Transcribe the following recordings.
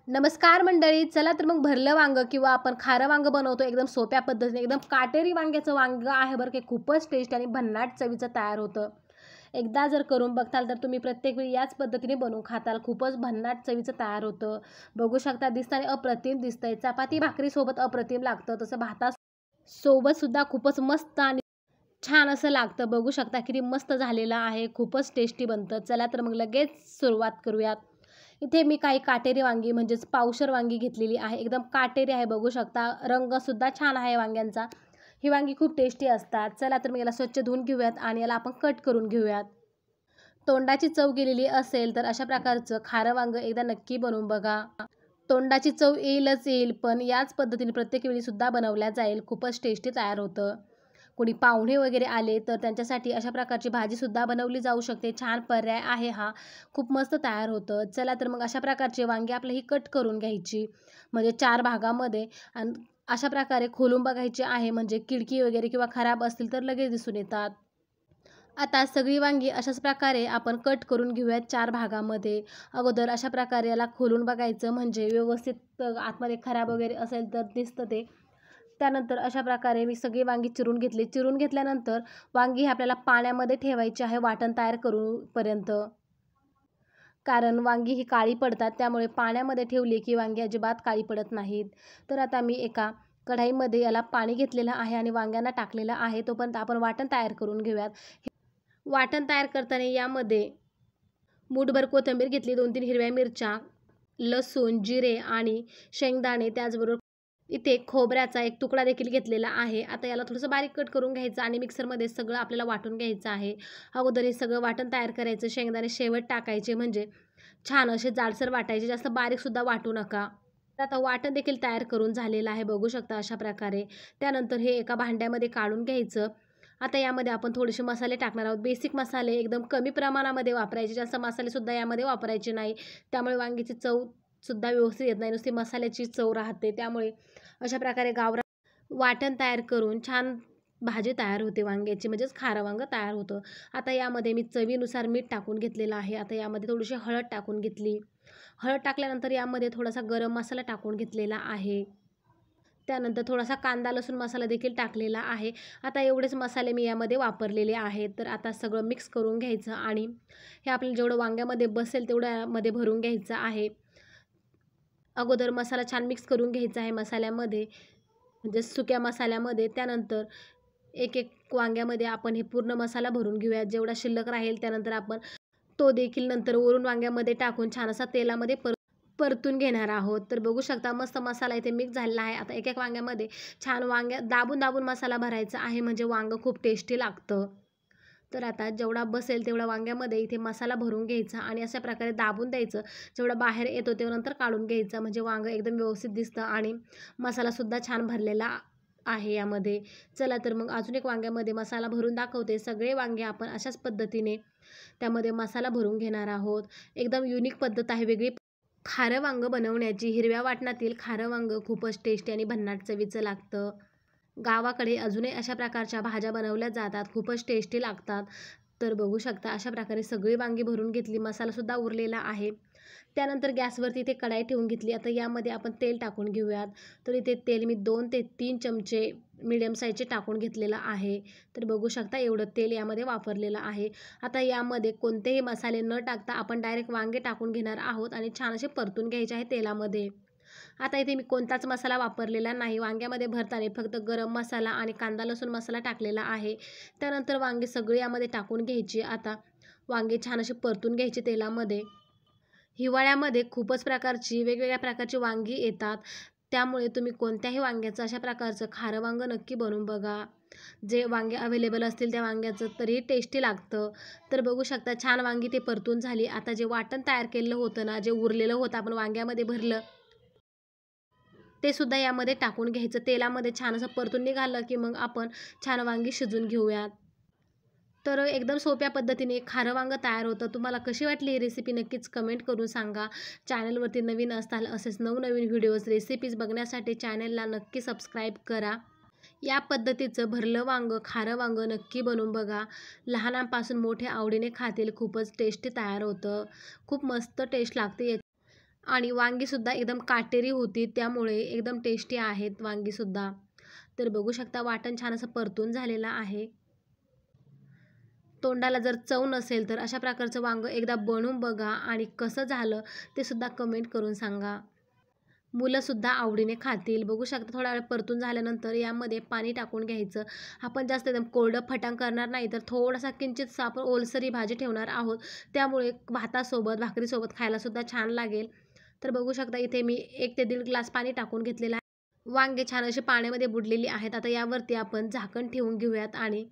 नमस्कार मंडळी, चला तर मग भरलं वांगं किंवा आपण खारं वांगं बनवतो एकदम सोप्या पद्धतीने. एकदम काटेरी वांग्याचं वांगं आहे बरं, की खूपच टेस्टी आणि भन्नाट चवीचं तयार होतं. एकदा जर करून बघताल तर तुम्ही प्रत्येक वेळी याच पद्धतीने बनवून खाताल. खूपच भन्नाट चवीचं तयार होतं. बघू शकता, दिसताना अप्रतिम दिसतंय. चपाती भाकरीसोबत अप्रतिम लागतं, तसं भातासोबत सुद्धा खूपच मस्त आणि छान असं लागतं. बघू शकता किती मस्त झालेलं आहे, खूपच टेस्टी बनतं. चला तर मग लगेच सुरुवात करूयात. इथे मी काही काटेरी वांगी म्हणजेच पावशर वांगी घेतलेली आहे. एकदम काटेरी आहे, बघू शकता. रंगसुद्धा छान आहे वांग्यांचा. ही वांगी खूप टेस्टी असतात. चला तर मग याला स्वच्छ धुवून घेऊयात आणि याला आपण कट करून घेऊयात. तोंडाची चव गेलेली असेल तर अशा प्रकारचं खारं वांगं एकदा नक्की बनवून बघा. तोंडाची चव येईलच येईल, पण याच पद्धतीने प्रत्येक वेळीसुद्धा बनवल्या जाईल. खूपच टेस्टी तयार होतं. कोणी पाहुणे वगैरे आले तर त्यांच्यासाठी अशा प्रकारची भाजीसुद्धा बनवली जाऊ शकते. छान पर्याय आहे हा. खूप मस्त तयार होतं. चला तर मग अशा प्रकारचे वांगी आपलं ही कट करून घ्यायची, म्हणजे 4 भागामध्ये. आणि अशा प्रकारे खोलून बघायची आहे, म्हणजे किडकी वगैरे किंवा खराब असतील तर लगेच दिसून येतात. आता सगळी वांगी अशाच प्रकारे आपण कट करून घेऊयात 4 भागामध्ये. अगोदर अशा प्रकारे याला खोलून बघायचं, म्हणजे व्यवस्थित आतमध्ये खराब वगैरे असेल तर दिसतं ते. त्यानंतर अशा प्रकारे मी सगळी वांगी चिरून घेतली. चिरून घेतल्यानंतर वांगी ही आपल्याला पाण्यामध्ये ठेवायची आहे वाटण तयार करूपर्यंत. कारण वांगी ही काळी पडतात, त्यामुळे पाण्यामध्ये ठेवली की वांगी अजिबात काळी पडत नाहीत. तर आता मी एका कढईमध्ये याला पाणी घेतलेलं आहे आणि वांग्यांना टाकलेलं आहे. तोपर्यंत आपण वाटण तयार करून घेऊयात. वाटण तयार करताना यामध्ये मूठभर कोथिंबीर घेतली, 2-3 हिरव्या मिरच्या, लसूण, जिरे आणि शेंगदाणे, त्याचबरोबर इथे खोबऱ्याचा एक तुकडा देखील घेतलेला आहे. आता याला थोडंसं बारीक कट करून घ्यायचं आणि मिक्सरमध्ये सगळं आपल्याला वाटून घ्यायचं आहे. अगोदर हे सगळं वाटण तयार करायचं. शेंगदाणे शेवट टाकायचे, म्हणजे छान असे जाडसर वाटायचे, जास्त बारीकसुद्धा वाटू नका. तर आता वाटण देखील तयार करून झालेलं आहे, बघू शकता अशा प्रकारे. त्यानंतर हे एका भांड्यामध्ये काढून घ्यायचं. आता यामध्ये आपण थोडेसे मसाले टाकणार आहोत. बेसिक मसाले एकदम कमी प्रमाणामध्ये वापरायचे, जास्त मसालेसुद्धा यामध्ये वापरायचे नाही. त्यामुळे वांगीची चवसुद्धा व्यवस्थित येत नाही, नुसती मसाल्याची चव राहते. त्यामुळे अशा प्रकारे गावरान वाटण तयार करून छान भाजी तयार होते वांग्याची, म्हणजेच खारं वांगं तयार होतं. आता यामध्ये मी चवीनुसार मीठ टाकून घेतलेलं आहे. आता यामध्ये थोडीशी हळद टाकून घेतली. हळद टाकल्यानंतर यामध्ये थोडासा गरम मसाला टाकून घेतलेला आहे. त्यानंतर थोडासा कांदा लसूण मसाला देखील टाकलेला आहे. आता एवढेच मसाले मी यामध्ये वापरलेले आहेत. तर आता सगळं मिक्स करून घ्यायचं आणि हे आपल्याला जेवढं वांग्यामध्ये बसेल तेवढं यामध्ये भरून घ्यायचं आहे. अगोदर मसाला छान मिक्स करून घ्यायचा आहे मसाल्यामध्ये, म्हणजे सुक्या मसाल्यामध्ये. त्यानंतर एक एक वांग्यामध्ये आपण हे पूर्ण मसाला भरून घेऊयात. जेवढा शिल्लक राहील त्यानंतर आपण तो देखील नंतर वरून वांग्यामध्ये टाकून छान असा तेलामध्ये परतून घेणार आहोत. तर बघू शकता मस्त मसाला इथे मिक्स झालेला आहे. आता एक एक वांग्यामध्ये छान दाबून दाबून मसाला भरायचा आहे, म्हणजे वांगं खूप टेस्टी लागतं. तर आता जेवढा बसेल तेवढा वांग्यामध्ये इथे मसाला भरून घ्यायचा आणि अशा प्रकारे दाबून द्यायचं. जेवढा बाहेर येतो तेव्हा नंतर काढून घ्यायचा, म्हणजे वांगं एकदम व्यवस्थित दिसतं आणि मसालासुद्धा छान भरलेला आहे यामध्ये. चला तर मग अजून एक वांग्यामध्ये मसाला भरून दाखवते. सगळे वांगे आपण अशाच पद्धतीने त्यामध्ये मसाला भरून घेणार आहोत. एकदम युनिक पद्धत आहे, वेगळी. खारं वांगं बनवण्याची. हिरव्या वाटणातील खारं वांगं खूपच टेस्टी आणि भन्नाट चवीचं लागतं. गावाकडे अजूनही अशा प्रकारच्या भाज्या बनवल्या जातात, खूपच टेस्टी लागतात. तर बघू शकता अशा प्रकारे सगळी वांगी भरून घेतली, मसालासुद्धा उरलेला आहे. त्यानंतर गॅसवरती इथे कढाई ठेवून घेतली. आता यामध्ये आपण तेल टाकून घेऊयात. तर इथे तेल मी 2 ते 3 चमचे मीडियम साईजचे टाकून घेतलेलं आहे. तर बघू शकता एवढं तेल यामध्ये वापरलेलं आहे. आता यामध्ये कोणतेही मसाले न टाकता आपण डायरेक्ट वांगे टाकून घेणार आहोत आणि छान असे परतून घ्यायचे आहे तेलामध्ये. आता इथे मी कोणताच मसाला वापरलेला नाही. वांग्यामध्ये भरताना फक्त गरम मसाला आणि कांदा लसूण मसाला टाकलेला आहे. त्यानंतर वांगे सगळे यामध्ये टाकून घ्यायची. आता वांगे छान असे परतून घ्यायचे तेलामध्ये. हिवाळ्यामध्ये खूपच वेगवेगळ्या प्रकारची वांगी येतात, त्यामुळे तुम्ही कोणत्याही वांग्याचं अशा प्रकारचं खारं वांगं नक्की बनवून बघा. जे वांगे अवेलेबल असतील त्या वांग्याचं तरीही टेस्टी लागतं. तर बघू शकता छान वांगी ते परतून झाली. आता जे वाटण तयार केलेलं होतं ना, जे उरलेलं होतं आपण वांग्यामध्ये भरलं, ते सुद्धा यामध्ये टाकून घ्यायचं. तेलामध्ये छान असं परतून निघालं की मग आपण छान वांगी शिजवून घेऊयात. तर एकदम सोप्या पद्धतीने खारं वांगं तयार होतं. तुम्हाला कशी वाटली ही रेसिपी नक्कीच कमेंट करून सांगा. चॅनलवरती नवीन असताल असेच नवनवीन व्हिडिओज रेसिपीज बघण्यासाठी चॅनलला नक्की सबस्क्राईब करा. या पद्धतीचं भरलं वांगं खारं वांगं नक्की बनवून बघा. लहानांपासून मोठे आवडीने खातील. खूपच टेस्टी तयार होतं. खूप मस्त टेस्ट लागते. आणि वांगीसुद्धा एकदम काटेरी होती, त्यामुळे एकदम टेस्टी आहेत वांगीसुद्धा. तर बघू शकता वाटण छान असं परतून झालेलं आहे. तोंडाला जर चव नसेल तर अशा प्रकारचं वांगं एकदा बनवून बघा आणि कसं झालं ते सुद्धा कमेंट करून सांगा. मुलंसुद्धा आवडीने खातील. बघू शकता थोडा वेळ परतून झाल्यानंतर यामध्ये पाणी टाकून घ्यायचं. आपण जास्त एकदम कोरडं फटांग करणार नाही, तर थोडासा किंचितसा आपण ओलसरी भाजी ठेवणार आहोत. त्यामुळे भातासोबत, भाकरीसोबत खायलासुद्धा छान लागेल. तर बघू शकता इथे मी 1 ते 1.5 ग्लास पाणी टाकून घेतलेलं आहे. वांगे छान असे पाण्यामध्ये बुडलेली आहेत. आता यावरती आपण झाकण ठेवून घेऊयात आणि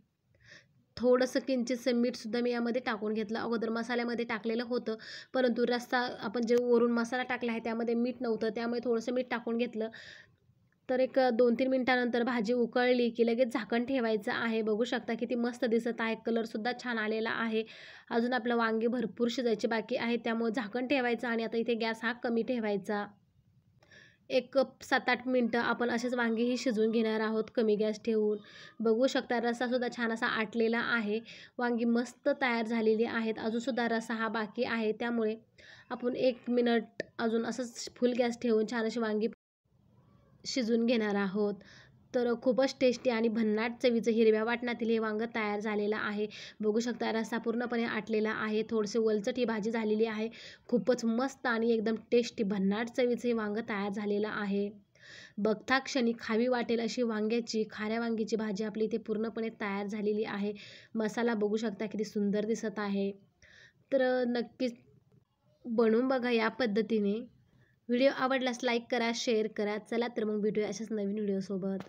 थोडंसं किंचितसं मीठसुद्धा मी यामध्ये टाकून घेतलं. अगोदर मसाल्यामध्ये टाकलेलं होतं, परंतु रस्सा आपण जे वरून मसाला टाकला आहे त्यामध्ये मीठ नव्हतं, त्यामुळे थोडंसं मीठ टाकून घेतलं. तर एक 2-3 मिनिटानंतर भाजी उकळली की लगेच झाकण ठेवायचं आहे. बघू शकता किती मस्त दिसत आहे. कलरसुद्धा छान आलेला आहे. अजून आपलं वांगी भरपूर शिजायची बाकी आहे, त्यामुळे झाकण ठेवायचं आणि आता इथे गॅस हा कमी ठेवायचा. एक 7-8 मिनटं आपण असेच वांगीही शिजवून घेणार आहोत कमी गॅस ठेवून. बघू शकता रस्सासुद्धा छान असा आटलेला आहे. वांगी मस्त तयार झालेली आहेत. अजूनसुद्धा रस्सा हा बाकी आहे, त्यामुळे आपण 1 मिनिट अजून असंच फुल गॅस ठेवून छान अशी वांगी शिजवून घेणार आहोत. तर खूपच टेस्टी आणि भन्नाट चवीचं हिरव्या वाटणातील हे वांगं तयार झालेलं आहे. बघू शकता रस्सा पूर्णपणे आटलेला आहे. थोडेसे वलचट ही भाजी झालेली आहे. खूपच मस्त आणि एकदम टेस्टी भन्नाट चवीचं हे वांगं तयार झालेलं आहे. बघता क्षणी खावी वाटेल अशी खाऱ्या वांग्याची भाजी आपली इथे पूर्णपणे तयार झालेली आहे. मसाला बघू शकता किती सुंदर दिसत आहे. तर नक्कीच बनवून बघा या पद्धतीने. व्हिडिओ आवडल्यास लाईक करा, शेअर करा. चला तर मग भेटूया अशाच नवीन व्हिडिओसोबत.